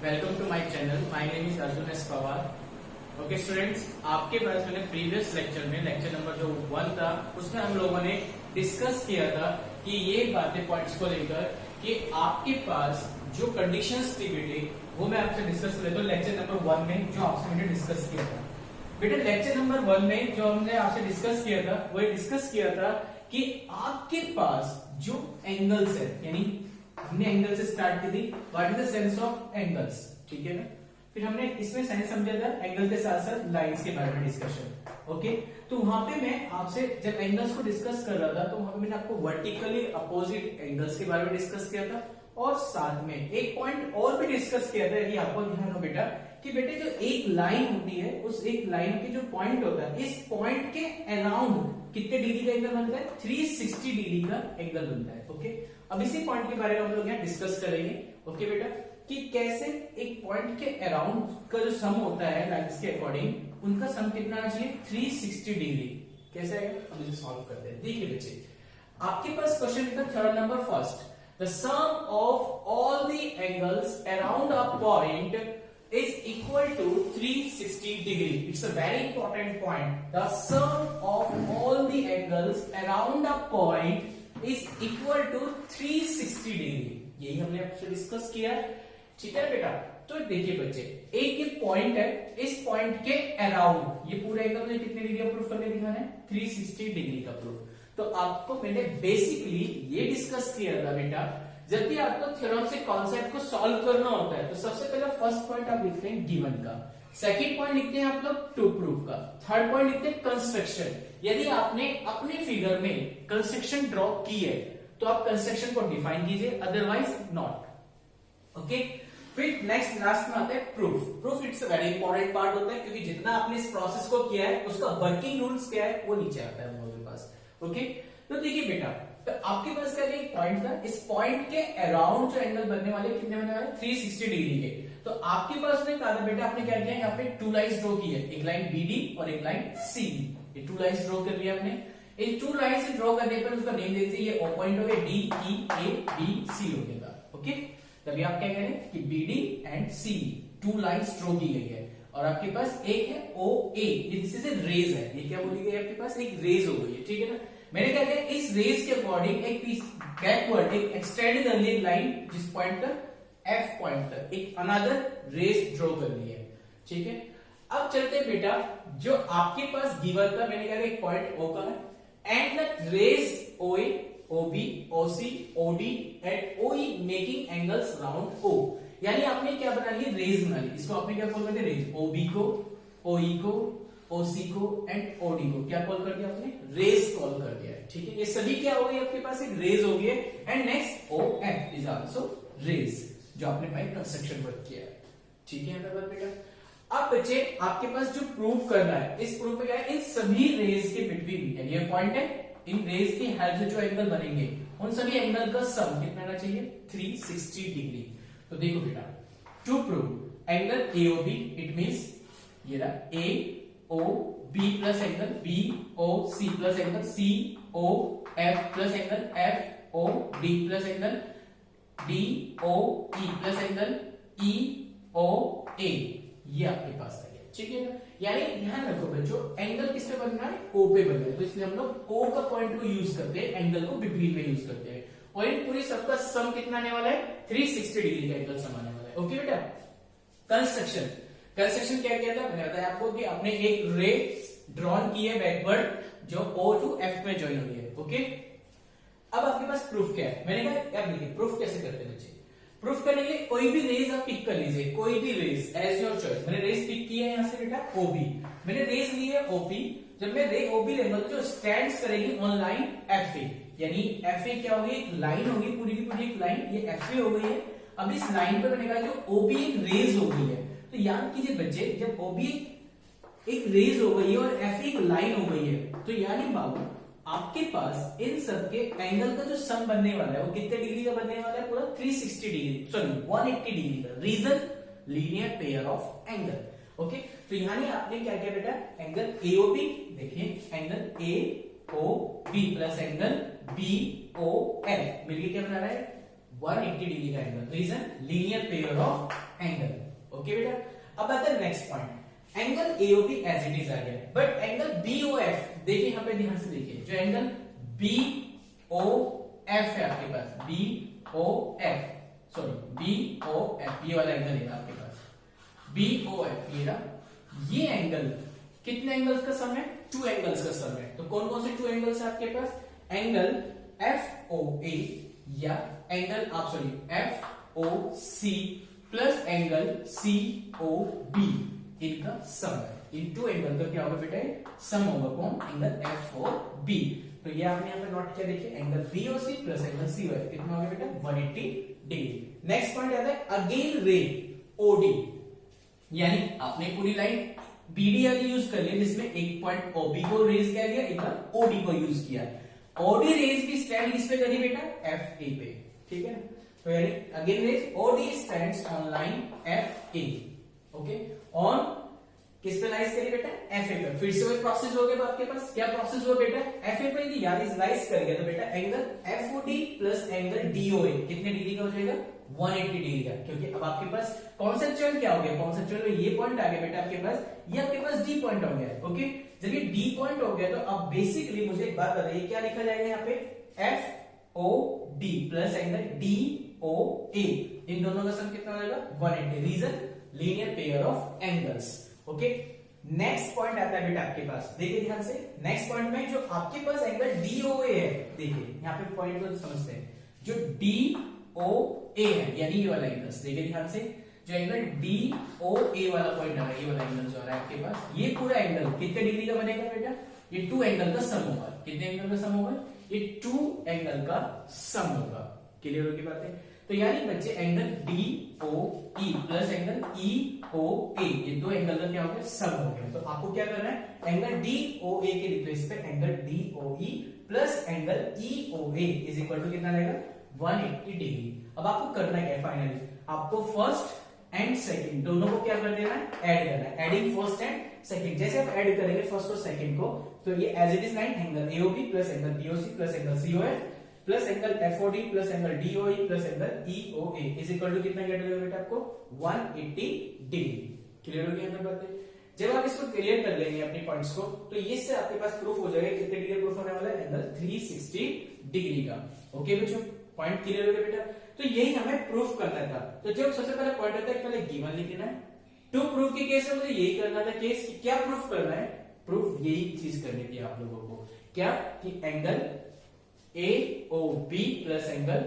Welcome to my channel. My name is Arjun S Pawar. Okay students, आपके पास मैंने previous lecture में लेक्चर नंबर जो 1 था उसमें हम लोगों ने डिस्कस किया था कि ये बातें पॉइंट्स को लेकर कि आपके पास जो कंडीशंस थी बेटे वो मैं आपसे डिस्कस कर लेता हूँ लेक्चर नंबर 1 में जो आपसे मैंने डिस्कस किया था। बेटे लेक्चर नंबर 1 में जो हमने आपसे डिस्कस किया था वो डिस्कस किया था कि आपके पास जो एंगल्स है, यानी हमने एंगल से स्टार्ट की थी। What is the sense of angles, ठीक है ना। फिर हमने इसमें साइंस समझा था एंगल के साथ साथ लाइंस के बारे में डिस्कशन। ओके, तो वहां पे मैं आपसे जब एंगल्स को डिस्कस कर रहा था तो वहां पे मैंने आपको वर्टिकली अपोजिट एंगल्स के बारे में डिस्कस किया था और साथ में एक पॉइंट और भी डिस्कस किया था। यदि आपको ध्यान हो बेटा कि बेटे जो एक लाइन होती है उस एक लाइन के जो पॉइंट होता है इस पॉइंट के अराउंड कितने डिग्री का एंगल बनता है, 360 डिग्री का एंगल बनता है। ओके, अब इसी पॉइंट के बारे में हम लोग यहाँ डिस्कस करेंगे। ओके बेटा, कि कैसे एक पॉइंट के अराउंड का जो सम होता है लाइन्स के अकॉर्डिंग उनका सम कितना आना चाहिए, 360 डिग्री। कैसे आएगा, हम इसे सॉल्व करते हैं। देखिए बच्चे, आपके पास क्वेश्चन लिखा third number first, the sum of all the angles around a point is equal to 360 degree. It's a very important point. The sum of all the angles around a point is equal to 360 degree. यही हमने आपसे discuss किया, ठीक है बेटा। तो देखिए बच्चे, एक ये पॉइंट है, इस पॉइंट के अराउंड ये पूरा एंगल मुझे कितने डिग्री का प्रूफ करने दिखाना है, 360 डिग्री का प्रूफ। तो आपको मैंने बेसिकली ये डिस्कस किया था बेटा, जब भी आपको थ्योरम से कॉन्सेप्ट को सॉल्व करना होता है तो सबसे पहले फर्स्ट पॉइंट आप लिखते हैं गिवन का, सेकंड पॉइंट लिखते हैं आप लोग टू प्रूफ का, थर्ड पॉइंट लिखते हैं कंस्ट्रक्शन। यदि आपने अपने फिगर में कंस्ट्रक्शन ड्रॉ की है तो आप कंस्ट्रक्शन को डिफाइन कीजिए, अदरवाइज नॉट। ओके, फिर नेक्स्ट लास्ट में आता है proof. Proof it's a very important part होता है क्योंकि जितना आपने इस प्रोसेस को किया है उसका वर्किंग रूल्स क्या है वो नीचे आता है हम लोगों के पास। ओके, तो देखिए बेटा, तो आपके पास क्या एक पॉइंट था, इस पॉइंट के अराउंड जो एंगल बनने वाले कितने बनने वाले, 360 डिग्री के। तो आपके पास ने कहा था बेटा, आपने क्या किया, यहाँ पे टू लाइंस ड्रॉ की है, एक लाइन BD और एक लाइन CD। ये टू लाइंस ड्रॉ कर लिया आपने। इन टू लाइन से ड्रॉ करने पर उसका नेम दे दीजिए, ये O पॉइंट हो गया, DEABC हो गया। ओके, तभी आप क्या करें कि BD and CD two lines draw की गई है और आपके पास एक है OA, ये दिस इज ए रेज है। ये क्या बोली गई आपके पास, एक रेज हो गई है, ठीक है ना। मैंने क्या किया, इस रेस के अकॉर्डिंग एक पीस बैकवर्ड एक एक्सटेंड कर ली लाइन जिस पॉइंट तक F पॉइंट तक एक अनदर रेस ड्रॉ कर ली है, ठीक है। अब चलते हैं बेटा, जो आपके पास गिवन था, मैंने कहा एक पॉइंट O का है and the rays OA, OB, OC, OD and OE making angles round O। यानी आपने क्या बना ली, रेस बना ली। इसको आपने क्या कॉल कर दिया, रेस। OB को, OE को, OC को एंड OD को क्या कॉल कर दिया आपने, रेज कॉल कर दिया है, ठीक है। ये सभी क्या हो गई आपके पास, एक रेज हो गई है। And next OF is also rays, जो आपने भाई कंस्ट्रक्शन वर्क किया है, ठीक है मेरा बेटा। अब बच्चे आपके पास जो प्रूफ करना है, इस प्रूफ में क्या है, इन सभी रेज के बिटवीन, यानी ये पॉइंट है, इन रेज की हेल्प से जो एंगल बनेंगे उन सभी एंगल का सम कितना आना चाहिए, 360 डिग्री। तो देखो बेटा, to prove angle AOB, it means ये रहा AOB plus angle BOC plus angle COF plus angle FOD plus angle DOE plus angle EOA, ये आपके पास आ गया, ठीक है ना। यानी ध्यान रखो बच्चों, एंगल किस पे बनना है, O पे बनना है, तो इसलिए हम लोग O का पॉइंट को यूज करते हैं, एंगल को बिटवीन में यूज करते हैं। और इन पूरी सबका सम कितना आने वाला है, 360 डिग्री का एंगल सम आने वाला है। ओके बेटा, कंस्ट्रक्शन क्या किया था, मैंने बताया आपको कि आपने एक रे ड्रॉन की है बैकवर्ड जो O टू F में ज्वाइन हुई है। ओके, अब आपके पास प्रूफ क्या है, मैंने कहा अब देखिए प्रूफ कैसे करते हैं बच्चे। प्रूफ करने के लिए कोई भी रेज आप पिक कर लीजिए, कोई भी रेज एज योर चॉइस। मैंने रेज पिक की है यहाँ से बेटा OB, मैंने रेज ली है OP। जब मैं रे OB लेंगे तो जो स्टैंड्स करेगी ऑन लाइन FA, यानी FA क्या होगी, एक लाइन होगी, पूरी की पूरी एक लाइन, ये FA हो गई है। अब इस लाइन पे मैंने कहा जो OB एक रेज हो गई है, तो याद कीजिए बच्चे, जब OB एक रेज हो गई है और FA एक लाइन हो गई है, तो यानी बाबू आपके पास इन सब के एंगल का जो सम बनने वाला है वो कितने डिग्री का बनने वाला है, पूरा 360 डिग्री, सॉरी 180 डिग्री का। Reason, linear pair of angle. Okay, तो यानी आपने क्या किया बेटा, एंगल AOB, देखिए angle AOB plus angle BOF मिलके क्या बना रहा है, 180 डिग्री का angle. Reason linear pair of angle. Okay बेटा, अब आता है next point, angle AOB as it is आ गया, बट एंगल बीओएफ देखिए यहां पे ध्यान से देखिए, जो एंगल बीओएफ है आपके पास, बीओएफ सॉरी बीओएफ ये वाला एंगल है आपके पास, बीओएफ ये एंगल कितने एंगल्स का सम है? 2 एंगल्स का सम है। तो कौन कौन से 2 एंगल्स है आपके पास? एंगल एफओए या एंगल आप sorry FOC plus angle COB, इनका सम है। इन 2 एंगल का क्या होगा बेटा? सम होगा कौन? Angle FOB. तो ये आपने यहां पे नोट किया, देखिए एंगल बीओसी प्लस एंगल सीओएफ कितना होगा बेटा? 180 डिग्री। नेक्स्ट पॉइंट आता है अगेन रे ओडी, यानी आपने पूरी लाइन बीडी वाली यूज कर लिया जिसमें एक पॉइंट ओबी को रेज किया गया, एक बार ओडी को यूज किया। ओडी रेज की स्टैंड किस पे करी बेटा? एफ ए पे, ठीक है। तो यानी again rays OD stands on line F A, okay, on किस पे लाइज करी बेटा? एफ ए पे। फिर से वही प्रोसेस हो गया आपके पास, क्या प्रोसेस हुआ बेटा? एफ ए पे यानी लाइज कर गया तो बेटा angle FOD plus angle DOA कितने डिग्री का हो जाएगा? 180 डिग्री का, क्योंकि अब आपके पास कॉन्सेप्चुअल क्या हो गया? कॉन्सेप्चुअल में ये पॉइंट आ गया बेटा आपके पास, ये आपके पास डी पॉइंट हो गया। ओके, जब ये डी पॉइंट हो गया तो अब बेसिकली मुझे एक बात बताइए, क्या लिखा जाएगा यहाँ पे? F O D plus angle D O A, इन दोनों का सम कितना हो जाएगा? 180। Reason linear pair of angles. Okay, next point आता है बेटा आपके पास, देखिए ध्यान से। नेक्स्ट पॉइंट में जो आपके पास एंगल डीओए है, देखिए यहाँ पे पॉइंट को समझते हैं, जो डीओए है यानी ये वाला एंगल, देखिए ध्यान से, जो एंगल डीओए वाला पॉइंट आ रहा है, ये वाला एंगल जो आ रहा है आपके पास, ये पूरा एंगल कितने डिग्री का बनेगा बेटा? ये 2 एंगल का सम होगा। कितने एंगल का सम होगा? ये 2 एंगल का सम होगा। क्लियर होगी बातें? तो यानी बच्चे एंगल डीओई प्लस एंगल ईओए, ये 2 एंगल का क्या हो गया? सम हो गया। तो आपको क्या करना है? एंगल डीओए के रिप्लेस पे angle DOE plus angle EOA is equal to कितना रहेगा? 180 डिग्री। अब आपको करना क्या है? फाइनली आपको फर्स्ट एंड सेकंड दोनों को क्या कर देना है? ऐड करना है। एडिंग फर्स्ट एंड सेकंड, जैसे आप ऐड करेंगे फर्स्ट और सेकंड को, तो ये as it is line angle AOB plus angle BOC plus angle COF plus angle FOD plus angle DOE plus angle EOA is equal to कितना get हो जाएगा बेटा आपको? 180 डिग्री। क्लियर हो गया यहाँ बातें? जब आप इसको क्लियर कर लेंगे अपने पॉइंट्स को, तो ये से आपके पास प्रूफ हो जाएगा। कितने डिग्री प्रूफ होने वाला है? एंगल 360 डिग्री का। ओके बच्चों, पॉइंट क्लियर हो गया बेटा? तो यही हमें प्रूफ करना था। तो जब सबसे पहले पॉइंट होता है, पहले गिवन लिख लेना है। टू प्रूफ के केस में मुझे यही करना था केस, कि क्या प्रूफ करना है? प्रूफ यही चीज करनी थी आप लोगों को, क्या? कि angle AOB plus angle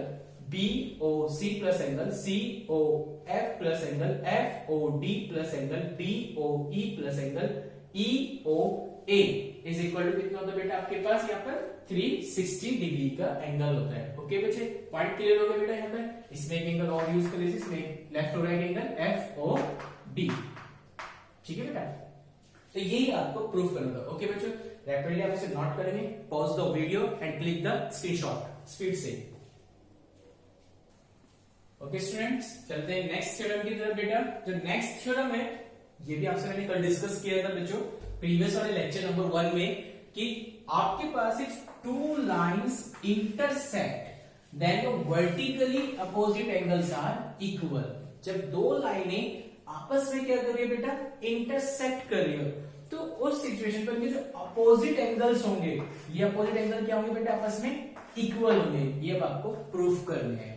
BOC plus angle COF plus angle FOD plus angle DOE plus angle EOA is equal to कितना होता है बेटा आपके पास? यहाँ पर 360 डिग्री का एंगल होता है। ओके बच्चे, पॉइंट क्लियर हो गया बेटा? यहाँ पर इसमें एक एंगल और यूज कर लीजिए, इसमें लेफ्ट और राइट एंगल FOD, ठीक है बेटा? तो यही आपको प्रूफ करना था। ओके बच्चों, रैपिडली आप इसे नोट करेंगे, pause the video and click the screenshot speed से। ओके स्टूडेंट्स, चलते हैं नेक्स्ट थ्योरम की तरफ बेटा। जो नेक्स्ट थ्योरम है, ये भी आपसे मैंने कल डिस्कस किया था बच्चों प्रीवियस वाले लेक्चर नंबर 1 में, कि आपके पास if 2 lines intersect then vertically opposite angles are equal. जब 2 लाइनें आपस में क्या कर रही है बेटा? इंटरसेक्ट कर रही हो, तो उस सिचुएशन पर जो अपोजिट एंगल्स होंगे, ये अपोजिट एंगल क्या होंगे बेटा? आपस में इक्वल होंगे। ये अब आपको प्रूफ करने हैं।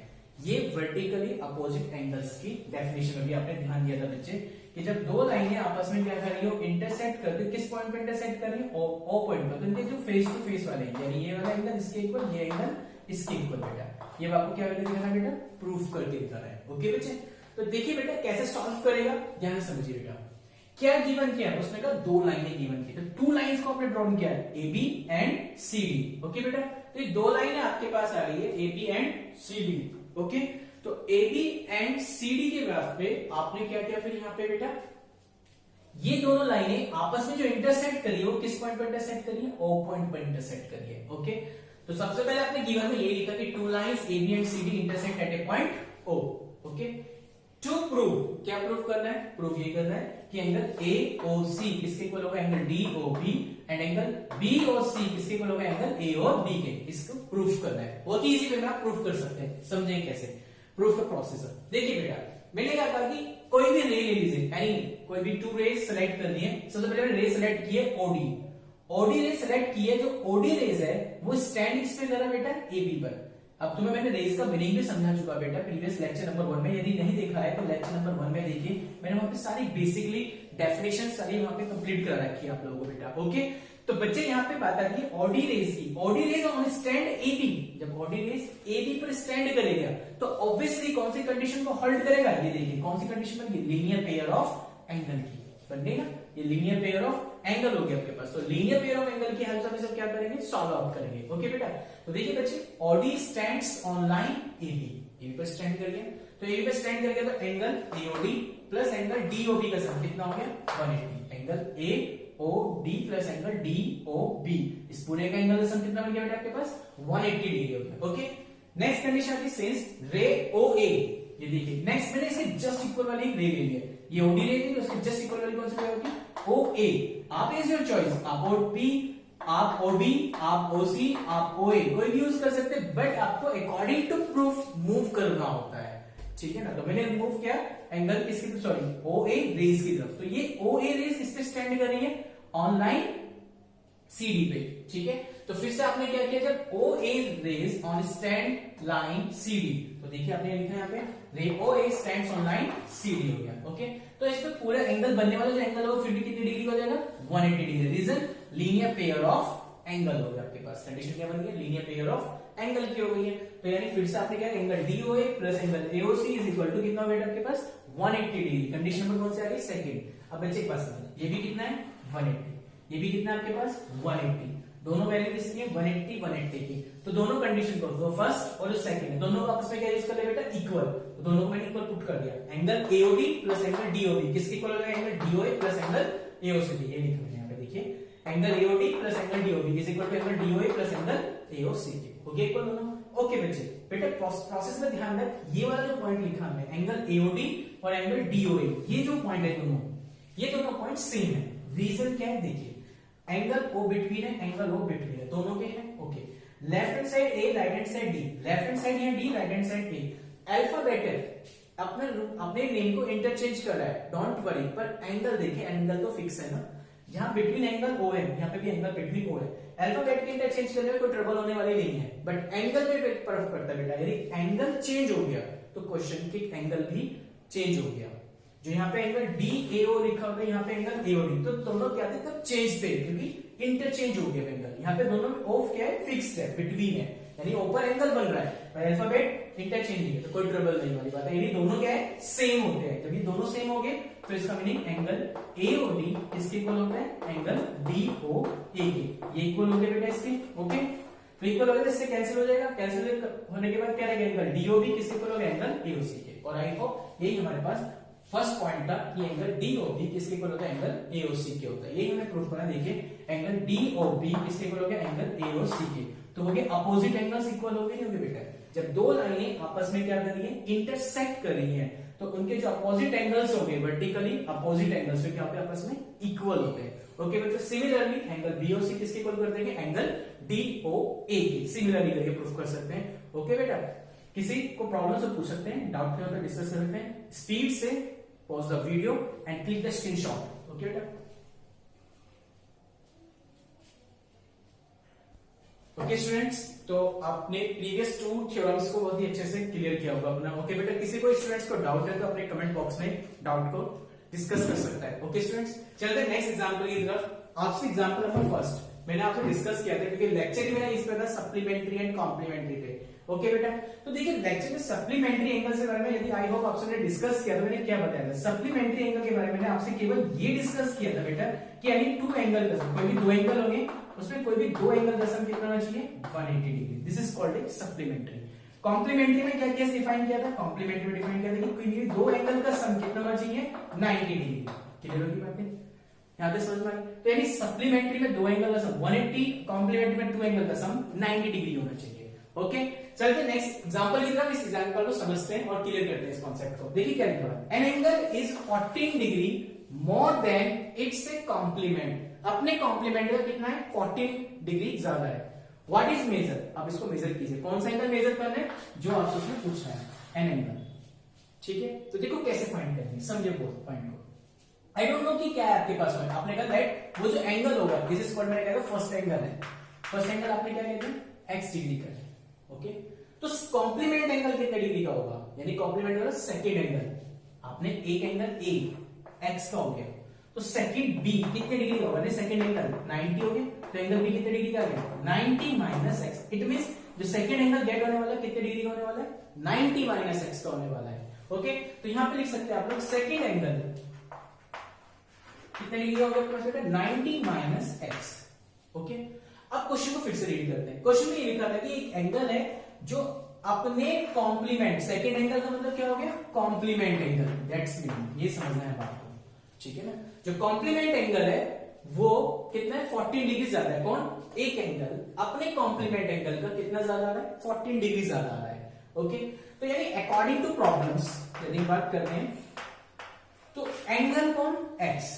ये वर्टिकली अपोजिट एंगल्स की डेफिनेशन में भी आपने ध्यान दिया था बच्चे, कि जब 2 लाइनें आपस में क्या कर रही हो? इंटरसेक्ट कर रही हो। किस पॉइंट पे इंटरसेक्ट कर रही है? ओ पॉइंट पर। तो इनके जो फेस टू फेस वाले हैं, यानी ये वाला एंगल इसके इक्वल, ये एंगल इसके इक्वल बेटा। ये आपको क्या करके दिखाना बेटा? प्रूफ करके दिखाना है। ओके बच्चे, तो देखिए बेटा कैसे सॉल्व करेगा, ध्यान से समझिए बेटा। क्या गिवन किया है? उसने कहा 2 लाइनें गिवन की, तो 2 लाइंस को आपने ड्रॉ किया है, AB एंड CD। ओके बेटा, तो ये 2 लाइनें आपके पास आ रही है, AB एंड CD। ओके, तो AB एंड CD के बाद पे आपने क्या किया फिर यहाँ पे बेटा? ये दोनों लाइनें आपस में जो इंटरसेक्ट करी हो, किस पॉइंट पर इंटरसेक्ट करी है? O पॉइंट पर इंटरसेक्ट करी है। ओके, तो सबसे पहले आपने गिवन में ये लिखा कि 2 lines AB and CD intersect at a point O। Okay, to prove, क्या प्रूव करना है? प्रूव ये करना है कि एंगल AOC किसके इक्वल होगा? Angle DOB and angle BOC किसके इक्वल होगा? एंगल AOB के। इसको प्रूफ करना है। बहुत ही इजी वे में आप प्रूफ कर सकते हैं। समझेंगे कैसे? प्रूफ का प्रोसेस। देखिए बेटा, मैंने क्या कहा कि कोई भी रे ले लीजिए, यानी कोई भी 2 रे सेलेक्ट करनी है। सबसे पहले रे सेलेक्ट की है ओडी रे सेलेक्ट की है। जो ओडी रेज है वो स्टैंड किस पे कर रहा है बेटा, एबी पर। अब तुम्हें मैंने रेज का मीनिंग भी समझा चुका बेटा प्रीवियस लेक्चर नंबर 1 में। यदि नहीं देखा है तो लेक्चर नंबर 1 में देखिए, मैंने वहां पे सारी बेसिकली डेफिनेशन सारी वहां पे कंप्लीट करा रखी है आप लोगों को बेटा। ओके, तो बच्चे यहाँ पे बात आती है ऑडी रेज की। OD rays on stand AB, जब ऑडी रेज एबी पर स्टैंड करेगा तो ऑब्वियसली कौन सी कंडीशन को होल्ड करेगा, ये देखिए कौन सी कंडीशन बन गई, लीनियर पेयर ऑफ एंगल की बन गई ना। ये लीनियर पेयर ऑफ एंगल हो गया आपके पास। तो लीनियर पेयर ऑफ एंगल की हेल्प से हम सब क्या करेंगे, सॉल्व आउट करेंगे। ओके बेटा, तो देखिए बच्चे, OD stands on line AB पर स्टैंड कर गया। तो एबी पर स्टैंड कर गया तो angle AOD plus angle DOB का सम कितना हो गया, 180। Angle AOD plus angle DOB, इस पूरे का एंगल का सम कितना बन गया बेटा आपके पास, 180 डिग्री हो गया। ओके, नेक्स्ट कंडीशन आती है सिंस रे ओए। ये देखिए नेक्स्ट मैंने इसे जस्ट इक्वल वाली रे ले लिया, ये ओडी रे ली, उसके जस्ट इक्वल वाली कौन सी रे होगी, ओए। आप इज योर चॉइस, आप ओपी, आप ओबी, आप ओसी, आप ओए, कोई भी यूज कर सकते हैं, बट आपको अकॉर्डिंग टू प्रूफ मूव करना होता है। ठीक है ना। तो मैंने मूव किया एंगल किसकी, सॉरी ओए रेज की तरफ। तो ये ओए रेज किस पे स्टैंड कर रही है, ऑनलाइन सीडी पे। ठीक है, तो फिर से आपने क्या किया, जब O A rays on stand line CD, तो देखिए आपने लिखा है यहाँ पे ray O A stands on line CD हो गया। ओके, तो इस पे पूरा एंगल बनने वाला जो एंगल होगा फिर भी कितनी डिग्री हो जाएगा, 180 degree. Reason linear pair of angle हो गया आपके पास। कंडीशन क्या बन गई, लीनियर पेयर ऑफ एंगल की हो गई है। तो यानी फिर से आपने क्या, angle DOA plus angle AOC is equal to कितना वेट आपके पास, 180 डिग्री। कंडीशन नंबर कौन सी आ गई, सेकंड। अब बच्चे के पास ये भी कितना है, 180, ये भी कितना है आपके पास, 180। दोनों वैल्यू किसकी है, 180 180 की। तो दोनों कंडीशन को, जो फर्स्ट और जो सेकंड है, दोनों आपस में क्या यूज कर ले बेटा, इक्वल। तो दोनों को मैंने इक्वल पुट कर दिया। Angle AOD plus angle DOB किसके इक्वल हो गया, angle DOA plus angle AOC. ये लिखा मैंने यहाँ पे, देखिए angle AOD plus angle DOB is equal to angle DOA plus angle AOC के। ओके, इक्वल दोनों। ओके बच्चे, बेटा प्रोसेस में ध्यान रख, ये वाला जो पॉइंट लिखा हमने एंगल एओडी और एंगल डीओए, ये जो पॉइंट है दोनों, ये दोनों पॉइंट सेम है। रीजन क्या है, देखिए एंगल ओ बिटवीन है, एंगल ओ बिटवीन है, दोनों के हैं। Okay, left hand side A, right hand side D, left hand side है D, right hand side A. Alphabet है, अपने नेम को इंटरचेंज कर रहा है, डोंट वरी। पर एंगल देखिए, एंगल तो फिक्स है ना, जहां बिटवीन एंगल ओ है, यहाँ पे भी एंगल बिटवीन ओ है। अल्फाबेट के इंटरचेंज करने में कोई ट्रबल होने वाली नहीं है, बट एंगल पे फर्क पड़ता है बेटा। यदि एंगल चेंज हो गया तो क्वेश्चन के एंगल भी चेंज हो गया। जो यहाँ पे एंगल डी एओ लिखा होता है, यहाँ पे एंगल एओडी, तो दोनों क्या थे, तब चेंज थे, क्योंकि इंटरचेंज हो गया एंगल। यहाँ पे दोनों में ऑफ क्या है, फिक्स्ड है, बिटवीन है, यानी ऊपर एंगल बन रहा है, पर अल्फाबेट इंटरचेंज नहीं है, तो कोई ट्रबल नहीं वाली बात है। यदि दोनों क्या है, सेम होते हैं। जब ये दोनों सेम हो गए तो इसका मीनिंग एंगल एओडी किसके इक्वल होता है, एंगल डीओए के। ये इक्वल हो गए बेटा इसके। ओके, तो इक्वल हो गया, इससे कैंसिल हो जाएगा। कैंसिल होने के बाद क्या रहेगा, एंगल डीओबी किसके इक्वल हो गया, एंगल एओसी के। और आई होप यही हमारे पास फर्स्ट पॉइंट था कि एंगल डीओबी किसके इक्वल होता है, एंगल एओसी के होता है। यही हमें प्रूफ करना। देखिए एंगल डीओबी किसके इक्वल हो गया, एंगल एओसी के। तो हो गए अपोजिट एंगल्स इक्वल हो गए, नहीं होंगे बेटा। जब दो लाइनें आपस में क्या कर रही है, इंटरसेक्ट कर रही है, तो उनके जो अपोजिट एंगल्स हो गए, वर्टिकली अपोजिट एंगल्स क्या होते हैं, आपस में इक्वल होते हैं। ओके बच्चों, सिमिलरली एंगल बीओसी किसके इक्वल कर देंगे, एंगल डीओए के। सिमिलरली करके प्रूफ कर सकते हैं। ओके बेटा, किसी को प्रॉब्लम से पूछ सकते हैं, डाउट हो तो डिस्कस कर सकते हैं। स्पीड से pause the video and click the screenshot. Okay बेटा, ओके स्टूडेंट्स, तो आपने प्रीवियस 2 थ्योरम्स को बहुत ही अच्छे से क्लियर किया होगा अपना। ओके बेटा, किसी को स्टूडेंट्स को डाउट है तो अपने कमेंट बॉक्स में डाउट को डिस्कस कर सकता है। ओके स्टूडेंट्स, चलते हैं नेक्स्ट एग्जांपल की तरफ। आपसे एग्जांपल नंबर फर्स्ट मैंने आपसे डिस्कस किया था, क्योंकि लेक्चर ही मेरा इस पे था सप्लीमेंट्री एंड कॉम्प्लीमेंट्री पे। ओके बेटा, तो देखिए लेक्चर में सप्लीमेंट्री एंगल के बारे में यदि आई होप आपसे डिस्कस किया तो मैंने क्या बताया था, सप्लीमेंट्री एंगल के बारे में मैंने आपसे केवल ये डिस्कस किया था बेटा कि यानी 2 एंगल का सम, कोई भी 2 एंगल होंगे उसमें कोई भी 2 एंगल का सम कितना होना चाहिए, 180 degree. This is called a supplementary. Complementary में क्या क्या डिफाइन किया था, कॉम्प्लीमेंट्री में डिफाइन किया था कि कोई भी 2 एंगल का सम कितना होना चाहिए, 90 डिग्री। क्लियर होगी बातें, यहां पे समझ में आई। तो यानी सप्लीमेंट्री में 2 एंगल का सम 180, कॉम्प्लीमेंट्री में 2 एंगल का सम 90 डिग्री होना चाहिए। ओके, चलते नेक्स्ट एग्जांपल की तरफ। इस एग्जांपल को समझते हैं और क्लियर करते हैं इस कॉन्सेप्ट को। देखिए क्या लिखा है, an angle is 14 degree more than it's a complement. अपने कॉम्प्लीमेंट का कितना है, 14 डिग्री ज्यादा है। व्हाट इज मेजर, अब इसको मेजर कीजिए। कौन सा एंगल मेजर करना है, जो आपसे उसमें पूछना है। एन एंगल, ठीक है। तो देखो कैसे फाइंड करते हैं, समझे पॉइंट को। आई डोंट नो कि क्या है आपके पास में, आपने कहा दैट वो जो एंगल होगा, दिस इज कॉल्ड, मैंने कहा फर्स्ट एंगल है, फर्स्ट एंगल आपने क्या कहते हैं एक्स डिग्री का है, ओके। तो कॉम्प्लीमेंट एंगल कितने डिग्री का होगा, यानी कॉम्प्लीमेंट होगा सेकंड एंगल, आपने एक एंगल ए एक्स का हो गया, तो सेकंड बी कितने डिग्री का होगा, सेकंड एंगल 90 हो गया, तो एंगल बी कितने डिग्री का आ गया 90 माइनस एक्स। इट मींस जो सेकंड एंगल गेट होने वाला है कितने डिग्री का होने वाला है 90 माइनस एक्स का होने वाला है, ओके। तो यहां पे लिख सकते हैं आप लोग सेकंड एंगल कितने डिग्री का होगा 90 माइनस एक्स, ओके। अब क्वेश्चन को फिर से रीड करते हैं। क्वेश्चन में ये लिखा था कि एक एंगल है जो अपने कॉम्प्लीमेंट, सेकंड एंगल का मतलब क्या हो गया कॉम्प्लीमेंट एंगल, दैट्स मीन, ये समझना है बात को, ठीक है ना। जो कॉम्प्लीमेंट एंगल है वो कितना है 14 डिग्री ज्यादा है, कौन, एक एंगल अपने कॉम्प्लीमेंट एंगल का कितना ज्यादा आ रहा है 14 डिग्री ज्यादा आ रहा है, ओके। तो यानी अकॉर्डिंग टू प्रॉब्लम्स यदि बात करते हैं तो एंगल कौन एक्स,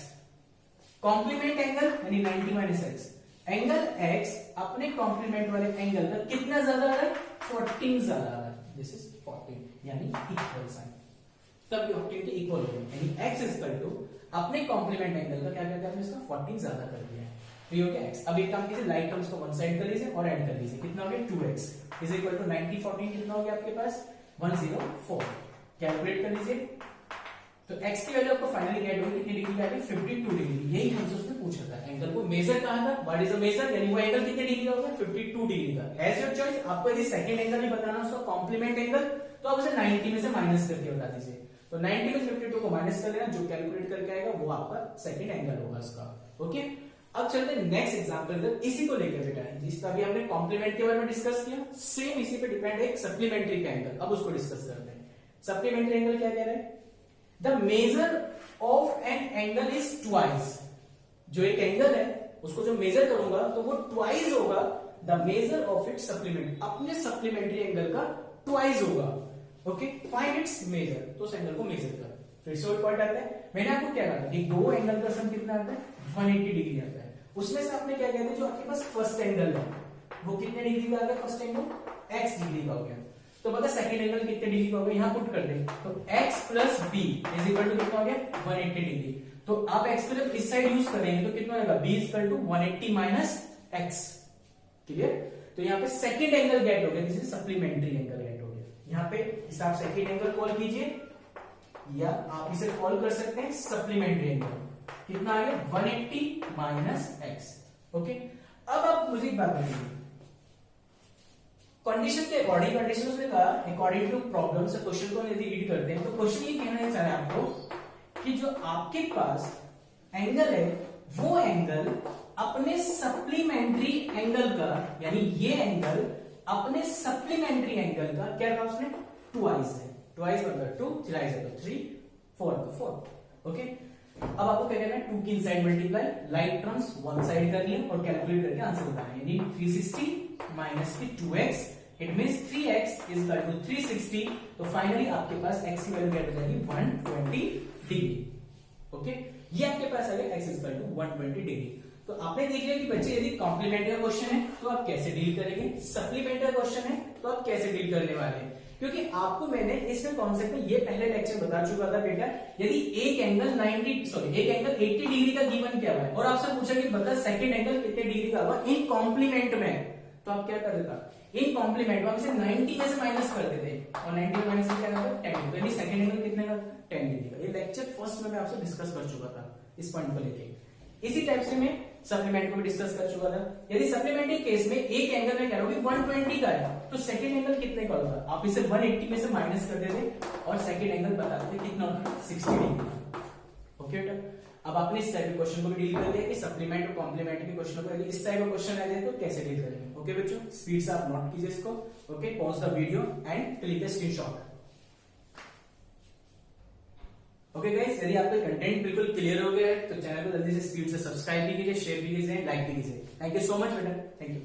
कॉम्प्लीमेंट एंगल यानी 90 माइनस एक्स, एंगल एक्स अपने कॉम्प्लीमेंट वाले एंगल का कितना ज्यादा आ रहा है 14 ज्यादा आ रहा है, दिस इज 14 यानी इक्वल साइन, तब 14 के इक्वल हो गए, यानी x इज इक्वल टू अपने कॉम्प्लीमेंट एंगल का क्या कहते हैं हमने इसका 14 ज्यादा कर दिया है, तो ये हो गया x। अब एक काम कीजिए, लाइक टर्म्स को वन साइड कर लीजिए और ऐड कर लीजिए, कितना हो गया 2x इज इक्वल टू 90 14 कितना हो गया आपके पास 104, कैलकुलेट कर लीजिए। तो x की वैल्यू आपको फाइनली गेट होगी कितनी डिग्री आ गई 52 डिग्री, यही हमसे उसने पूछा था, एंगल को मेजर कहा था, व्हाट इज द मेजर, यानी वो एंगल कितने डिग्री का होगा 52 डिग्री का, एज योर चॉइस। आपको यदि सेकंड एंगल नहीं बताना उसका कॉम्प्लीमेंट एंगल, तो आप उसे 90 में से माइनस करके बता दीजिए, तो 90 में 52 को माइनस कर लेना, जो कैलकुलेट करके आएगा वो आपका सेकंड एंगल होगा उसका, ओके। अब चलते हैं नेक्स्ट एग्जांपल, इसी को लेकर बेटा, जिसका भी हमने कॉम्प्लीमेंट के बारे में डिस्कस किया, सेम इसी पे डिपेंड है एक सप्लीमेंट्री का एंगल, अब उसको डिस्कस करते हैं। सप्लीमेंट्री एंगल क्या कह रहा है, the measure of N angle is twice, जो एक एंगल है उसको जो मेजर करूंगा तो वो ट्वाइस होगा the measure of its supplement, अपने सप्लीमेंट्री एंगल का ट्वाइस होगा, ओके। फाइंड इट्स मेजर, तो उस एंगल को मेजर कर, फिर से वही पॉइंट आता है, मैंने आपको क्या कहा था कि दो एंगल का सम कितना आता है 180 डिग्री आता है, उसमें से आपने क्या कहते हैं जो आपके पास फर्स्ट एंगल है वो कितने डिग्री का आ गया, फर्स्ट एंगल x डिग्री का हो गया, तो बता सेकंड एंगल कितने डिग्री का हो गया, यहां पुट कर दे, तो x plus b is equal to कितना हो गया 180 डिग्री, तो आप x प्लस इस साइड यूज करेंगे तो कितना होगा b is equal to 180 minus x, clear. तो यहाँ पे सेकंड एंगल गेट हो गया, this is supplementary angle get हो गया, यहाँ पे इसे आप सेकंड एंगल कॉल कीजिए या आप इसे कॉल कर सकते हैं सप्लीमेंट्री एंगल, कितना आ गया 180 माइनस x, ओके। अब आप मुझे एक बात बताइए, कंडीशन के अकॉर्डिंग, कंडीशन उसने कहा अकॉर्डिंग टू प्रॉब्लम से क्वेश्चन को यदि रीड करते हैं तो क्वेश्चन ये कहना चाह रहा है आपको कि जो आपके पास एंगल है वो एंगल अपने सप्लीमेंट्री एंगल का, यानी ये एंगल अपने सप्लीमेंट्री एंगल का क्या कहा उसने ट्वाइस है, ट्वाइस मतलब 2, थ्राइस है तो 3, 4 तो 4, ओके। अब आपको क्या करना है 2 की inside multiply, like terms one side कर लिया और कैलकुलेट करके आंसर बताना है, यानी 360 माइनस की 2x, it means 3x is equal to 360, तो फाइनली आपके पास x की वैल्यू क्या हो जाएगी 120 डिग्री, ओके। ये आपके पास आ गया x is equal to 120 degree. तो आपने देख लिया कि बच्चे यदि कॉम्प्लीमेंट का क्वेश्चन है तो आप कैसे डील करेंगे, सप्लीमेंट का क्वेश्चन है तो आप कैसे डील करने वाले हैं, क्योंकि आपको मैंने इसमें कॉन्सेप्ट में ये पहले लेक्चर बता चुका था बेटा, यदि एक एंगल 80 डिग्री का गिवन क्या हुआ है और आपसे पूछा कि बता सेकंड एंगल कितने डिग्री का हुआ इन कॉम्प्लीमेंट में, तो आप क्या कर देता इन कॉम्प्लीमेंट में इसे 90 में से माइनस कर देते और 90 में माइनस क्या करता 10, तो यानी सेकंड एंगल कितने का 10 डिग्री का। ये लेक्चर फर्स्ट में मैं आपसे डिस्कस कर चुका था इस पॉइंट को लेके, इसी टाइप से मैं सप्लीमेंट को भी डिस्कस कर चुका था। यदि सप्लीमेंट्री केस में एक एंगल में कह रहा हूं 120 का है तो सेकंड एंगल कितने का होगा, आप इसे 180 में से माइनस कर देते और सेकंड एंगल बता देते कितना होगा 60 डिग्री, ओके बेटा। अब आपने इस टाइप के क्वेश्चन को भी डील कर लिया कि सप्लीमेंट और कॉम्प्लीमेंट के क्वेश्चन को यदि इस टाइप का क्वेश्चन आ जाए तो कैसे डील करेंगे, ओके बच्चों। स्पीड से आप नोट कीजिए इसको, okay. Pause the video and click the screenshot, okay guys. यदि आपका कंटेंट बिल्कुल क्लियर हो गया है तो चैनल को जल्दी से स्पीड से सब्सक्राइब भी कीजिए, शेयर भी कीजिए, लाइक भी कीजिए। थैंक यू सो मच बेटा, थैंक यू।